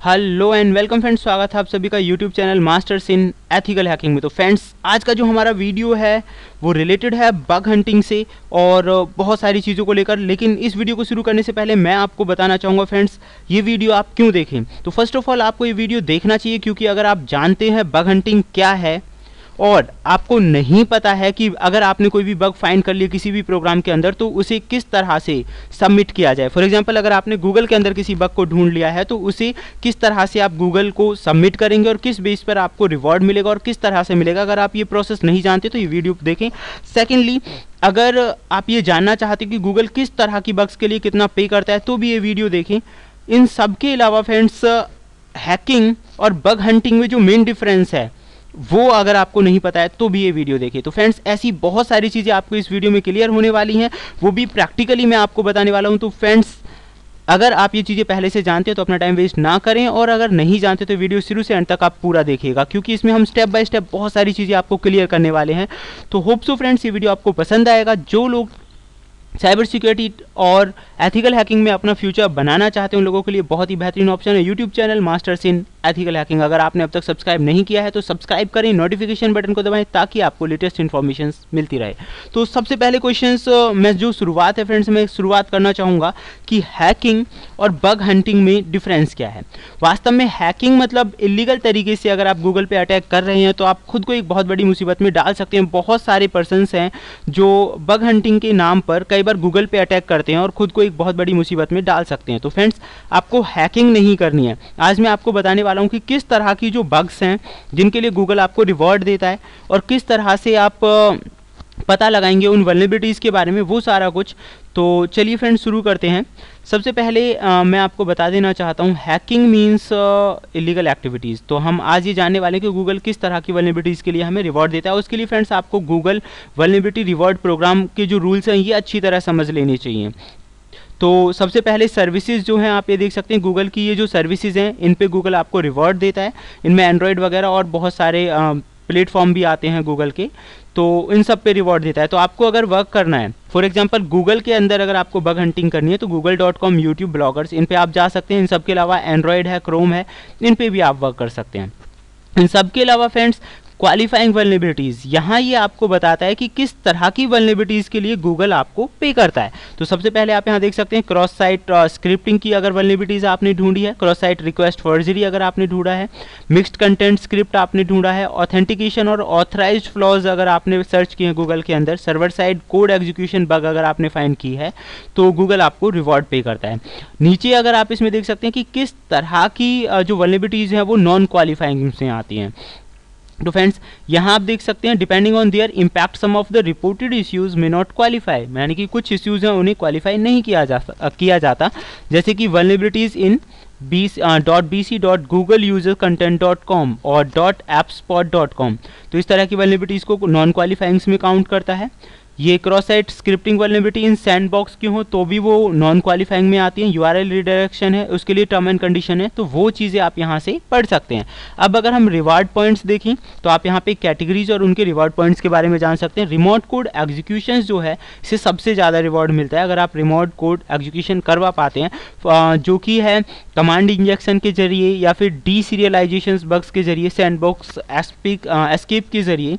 Hello and welcome friends, स्वागत है आप सभी का YouTube channel masters in ethical hacking में। तो फ्रेंड्स, आज का जो हमारा वीडियो है वो रिलेटेड है बग हंटिंग से और बहुत सारी चीज़ों को लेकर। लेकिन इस वीडियो को शुरू करने से पहले मैं आपको बताना चाहूँगा फ्रेंड्स, ये वीडियो आप क्यों देखें। तो फर्स्ट ऑफ ऑल आपको ये वीडियो देखना चाहिए क्योंकि अगर आप जानते हैं बग हंटिंग क्या है और आपको नहीं पता है कि अगर आपने कोई भी बग फाइंड कर लिया किसी भी प्रोग्राम के अंदर तो उसे किस तरह से सबमिट किया जाए। फॉर एग्जांपल, अगर आपने गूगल के अंदर किसी बग को ढूंढ लिया है तो उसे किस तरह से आप गूगल को सबमिट करेंगे और किस बेस पर आपको रिवॉर्ड मिलेगा और किस तरह से मिलेगा। अगर आप ये प्रोसेस नहीं जानते तो ये वीडियो देखें। सेकेंडली, अगर आप ये जानना चाहते कि गूगल किस तरह की बग्स के लिए कितना पे करता है तो भी ये वीडियो देखें। इन सब के अलावा फ्रेंड्स, हैकिंग और बग हंटिंग में जो मेन डिफरेंस है वो अगर आपको नहीं पता है तो भी ये वीडियो देखिए। तो फ्रेंड्स, ऐसी बहुत सारी चीज़ें आपको इस वीडियो में क्लियर होने वाली हैं, वो भी प्रैक्टिकली मैं आपको बताने वाला हूं। तो फ्रेंड्स, अगर आप ये चीज़ें पहले से जानते हैं तो अपना टाइम वेस्ट ना करें, और अगर नहीं जानते तो वीडियो शुरू से एंड तक आप पूरा देखिएगा क्योंकि इसमें हम स्टेप बाय स्टेप बहुत सारी चीज़ें आपको क्लियर करने वाले हैं। तो होप सो फ्रेंड्स, ये वीडियो आपको पसंद आएगा। जो लोग साइबर सिक्योरिटी और एथिकल हैकिंग में अपना फ्यूचर बनाना चाहते हैं उन लोगों के लिए बहुत ही बेहतरीन ऑप्शन है YouTube channel masters in ethical hacking. अगर आपने अब तक सब्सक्राइब नहीं किया है तो सब्सक्राइब करें, नोटिफिकेशन बटन को दबाएं ताकि आपको लेटेस्ट इन्फॉर्मेशन मिलती रहे। तो सबसे पहले क्वेश्चंस मैं जो शुरुआत है फ्रेंड्स, मैं शुरुआत करना चाहूँगा कि हैकिंग और बग हंटिंग में डिफरेंस क्या है। वास्तव में हैकिंग मतलब इलीगल तरीके से अगर आप गूगल पे अटैक कर रहे हैं तो आप खुद को एक बहुत बड़ी मुसीबत में डाल सकते हैं। बहुत सारे पर्सन्स हैं जो बग हंटिंग के नाम पर कई बार गूगल पे अटैक करते हैं और खुद को एक बहुत बड़ी मुसीबत में डाल सकते हैं। तो फ्रेंड्स, आपको हैकिंग नहीं करनी है। आज मैं आपको बताने वाला हूं कि किस तरह की जो बग्स हैं जिनके लिए गूगल आपको रिवॉर्ड देता है और किस तरह से आप पता लगाएंगे उन वल्नरेबिलिटीज़ के बारे में, वो सारा कुछ। तो चलिए फ्रेंड्स, शुरू करते हैं। सबसे पहले मैं आपको बता देना चाहता हूँ, हैकिंग मीन्स इलीगल एक्टिविटीज़। तो हम आज ये जानने वाले हैं कि गूगल किस तरह की वल्नरेबिलिटीज़ के लिए हमें रिवॉर्ड देता है। उसके लिए फ्रेंड्स, आपको गूगल वल्नरेबिलिटी रिवॉर्ड प्रोग्राम के जो रूल्स हैं ये अच्छी तरह समझ लेने चाहिए। तो सबसे पहले सर्विसेज जो हैं, आप ये देख सकते हैं गूगल की ये जो सर्विसेज हैं इन पे गूगल आपको रिवॉर्ड देता है। इनमें एंड्रॉयड वगैरह और बहुत सारे प्लेटफॉर्म भी आते हैं गूगल के, तो इन सब पे रिवॉर्ड देता है। तो आपको अगर वर्क करना है, फॉर एग्जांपल गूगल के अंदर अगर आपको बग हंटिंग करनी है तो google.com, यूट्यूब, ब्लॉगर्स, इन पे आप जा सकते हैं। इन सब के अलावा एंड्रॉयड है, क्रोम है, इन पे भी आप वर्क कर सकते हैं। इन सब के अलावा फ्रेंड्स, क्वालिफाइंग वल्नरेबिलिटीज़, यहाँ ये आपको बताता है कि किस तरह की वल्नरेबिलिटीज़ के लिए गूगल आपको पे करता है। तो सबसे पहले आप यहाँ देख सकते हैं क्रॉस साइट स्क्रिप्टिंग की अगर वल्नरेबिलिटीज़ आपने ढूंढी है, क्रॉस साइट रिक्वेस्ट फॉर्जरी अगर आपने ढूंढा है, मिक्स्ड कंटेंट स्क्रिप्ट आपने ढूंढा है, ऑथेंटिकेशन और ऑथराइज्ड फ्लॉज अगर आपने सर्च किए हैं गूगल के अंदर, server side code execution bug अगर आपने फाइंड की है तो गूगल आपको रिवॉर्ड पे करता है। नीचे अगर आप इसमें देख सकते हैं कि किस तरह की जो वल्नरेबिलिटीज़ हैं वो नॉन क्वालिफाइंग से आती हैं। तो फ्रेंड्स, यहाँ आप देख सकते हैं depending on their impact some of the reported issues may not qualify, यानी कि कुछ इश्यूज हैं उन्हें क्वालिफाई नहीं किया जाता, जैसे कि वल्नरेबिलिटीज इन .bc.googleusercontent.com और .appspot.com। तो इस तरह की वल्नरेबिलिटीज को नॉन क्वालिफाइंग्स में काउंट करता है। ये क्रॉस साइट स्क्रिप्टिंग वल्नरेबिलिटी इन सैंडबॉक्स की हो तो भी वो नॉन क्वालिफाइंग में आती हैं। यूआरएल रिडायरेक्शन है, उसके लिए टर्म एंड कंडीशन है, तो वो चीज़ें आप यहाँ से पढ़ सकते हैं। अब अगर हम रिवार्ड पॉइंट्स देखें तो आप यहाँ पे कैटेगरीज और उनके रिवार्ड पॉइंट्स के बारे में जान सकते हैं। रिमोट कोड एग्जीक्यूशन जो है इसे सबसे ज़्यादा रिवॉर्ड मिलता है अगर आप रिमोट कोड एग्जीक्यूशन करवा पाते हैं, जो कि है कमांड इंजेक्शन के जरिए या फिर डी सीरियलाइजेशन बग्स के जरिए, सैंडबॉक्स एस्केप के जरिए।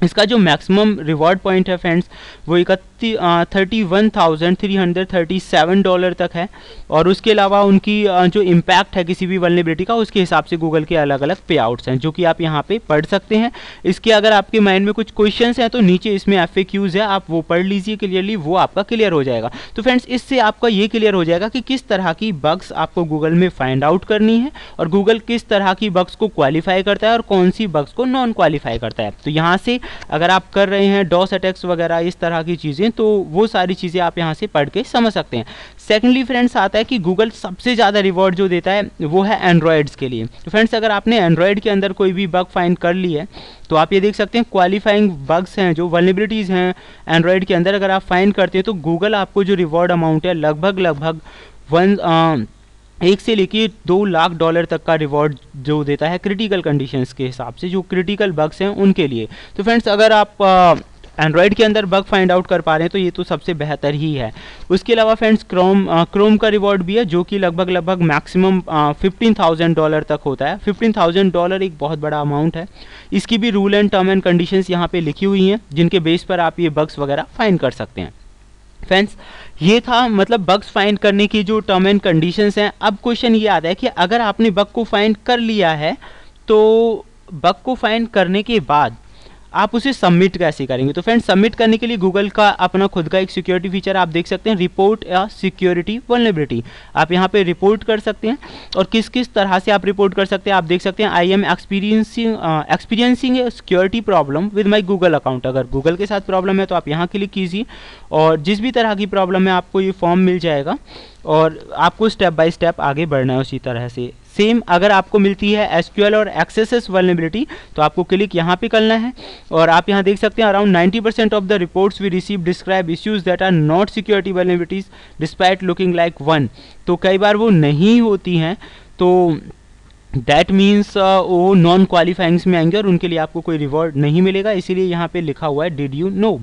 इसका जो मैक्सिमम रिवॉर्ड पॉइंट है फ्रेंड्स वो 31,337 डॉलर तक है। और उसके अलावा उनकी जो इम्पैक्ट है किसी भी वल्नरेबिलिटी का उसके हिसाब से गूगल के अलग अलग पे आउट्स हैं जो कि आप यहाँ पे पढ़ सकते हैं। इसके अगर आपके माइंड में कुछ क्वेश्चंस हैं तो नीचे इसमें FAQs है, आप वो पढ़ लीजिए क्लियरली, वो आपका क्लियर हो जाएगा। तो फ्रेंड्स, इससे आपका ये क्लियर हो जाएगा कि किस तरह की बग्स आपको गूगल में फाइंड आउट करनी है और गूगल किस तरह की बग्स को क्वालिफाई करता है और कौन सी बग्स को नॉन क्वालिफाई करता है। तो यहाँ से अगर आप कर रहे हैं डॉस अटैक्स वगैरह इस तरह की चीज़ें तो वो सारी चीज़ें आप यहाँ से पढ़ के समझ सकते हैं। सेकेंडली फ्रेंड्स, आता है कि गूगल सबसे ज़्यादा रिवॉर्ड जो देता है वो है एंड्रॉयड्स के लिए। तो फ्रेंड्स, अगर आपने एंड्रॉयड के अंदर कोई भी बग फाइंड कर ली है तो आप ये देख सकते हैं क्वालिफाइंग बग्स हैं जो वल्नरेबिलिटीज़ हैं एंड्रॉयड के अंदर अगर आप फाइंड करते हैं तो गूगल आपको जो रिवॉर्ड अमाउंट है लगभग 1 से लेके 2 लाख डॉलर तक का रिवॉर्ड जो देता है क्रिटिकल कंडीशंस के हिसाब से, जो क्रिटिकल बग्स हैं उनके लिए। तो फ्रेंड्स, अगर आप एंड्रॉयड के अंदर बग फाइंड आउट कर पा रहे हैं तो ये तो सबसे बेहतर ही है। उसके अलावा फ्रेंड्स क्रोम का रिवॉर्ड भी है जो कि लगभग मैक्सिमम $15,000 तक होता है। $15,000 एक बहुत बड़ा अमाउंट है। इसकी भी rule and term and conditions यहाँ पे लिखी हुई हैं जिनके बेस पर आप ये बग्स वगैरह फाइंड कर सकते हैं। फ्रेंड्स ये था मतलब बग्स फाइंड करने की जो टर्म एंड कंडीशंस हैं। अब क्वेश्चन ये आता है कि अगर आपने बग को फाइंड कर लिया है तो बग को फाइंड करने के बाद आप उसे सबमिट कैसे करेंगे। तो फ्रेंड्स सबमिट करने के लिए गूगल का अपना खुद का एक सिक्योरिटी फीचर आप देख सकते हैं, रिपोर्ट या सिक्योरिटी वल्नरेबिलिटी। आप यहाँ पे रिपोर्ट कर सकते हैं और किस किस तरह से आप रिपोर्ट कर सकते हैं आप देख सकते हैं। I am experiencing A security problem with my Google account. अगर गूगल के साथ प्रॉब्लम है तो आप यहाँ क्लिक कीजिए और जिस भी तरह की प्रॉब्लम है आपको ये फॉर्म मिल जाएगा और आपको स्टेप बाय स्टेप आगे बढ़ना है उसी तरह से। सेम अगर आपको मिलती है एसक्यूएल और एक्सेस वल्नरेबिलिटी तो आपको क्लिक यहाँ पे करना है और आप यहाँ देख सकते हैं around 90% of the reports we receive describe issues that are not security vulnerabilities despite looking like one. तो कई बार वो नहीं होती हैं तो दैट मीन्स वो नॉन क्वालिफाइंग्स में आएंगे और उनके लिए आपको कोई रिवॉर्ड नहीं मिलेगा, इसीलिए यहाँ पे लिखा हुआ है डिड यू नो।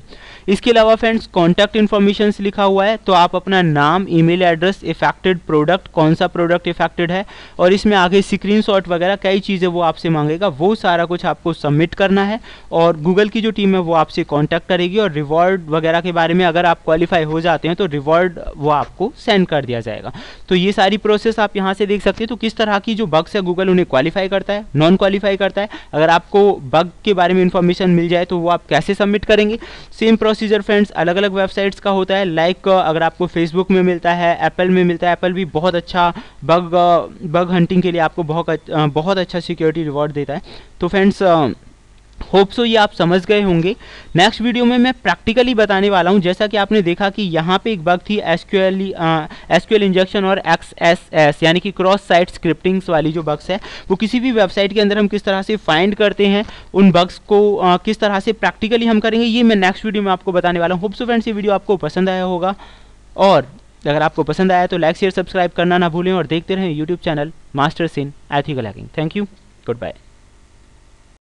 इसके अलावा फ्रेंड्स कॉन्टैक्ट इन्फॉर्मेशन लिखा हुआ है तो आप अपना नाम, ईमेल एड्रेस, इफेक्टेड प्रोडक्ट, कौन सा प्रोडक्ट इफेक्टेड है और इसमें आगे स्क्रीनशॉट वगैरह कई चीज़ें वो आपसे मांगेगा, वो सारा कुछ आपको सबमिट करना है और गूगल की जो टीम है वो आपसे कॉन्टैक्ट करेगी और रिवॉर्ड वगैरह के बारे में अगर आप क्वालिफाई हो जाते हैं तो रिवॉर्ड वो आपको सेंड कर दिया जाएगा। तो ये सारी प्रोसेस आप यहाँ से देख सकते हैं। तो किस तरह की जो बग्स है गूगल उन्हें क्वालिफाई करता है, नॉन क्वालिफाई करता है, अगर आपको बग के बारे में इंफॉर्मेशन मिल जाए तो वो आप कैसे सबमिट करेंगे। सेम प्रोसीजर फ्रेंड्स अलग अलग वेबसाइट्स का होता है। लाइक अगर आपको फेसबुक में मिलता है, एप्पल में मिलता है, एप्पल भी बहुत अच्छा बग हंटिंग के लिए आपको बहुत अच्छा सिक्योरिटी रिवॉर्ड देता है। तो फ्रेंड्स होप सो ये आप समझ गए होंगे। नेक्स्ट वीडियो में मैं प्रैक्टिकली बताने वाला हूं। जैसा कि आपने देखा कि यहाँ पे एक बग थी एसक्यूएल इंजेक्शन और XSS यानी कि क्रॉस साइट स्क्रिप्टिंग्स वाली जो बग्स है वो किसी भी वेबसाइट के अंदर हम किस तरह से फाइंड करते हैं, उन बग्स को किस तरह से प्रैक्टिकली हम करेंगे, ये मैं नेक्स्ट वीडियो में आपको बताने वाला हूँ। होप सो फ्रेंड्स ये वीडियो आपको पसंद आया होगा और अगर आपको पसंद आया तो लाइक शेयर सब्सक्राइब करना ना भूलें और देखते रहें YouTube channel masters in ethical hacking. Thank you, good bye.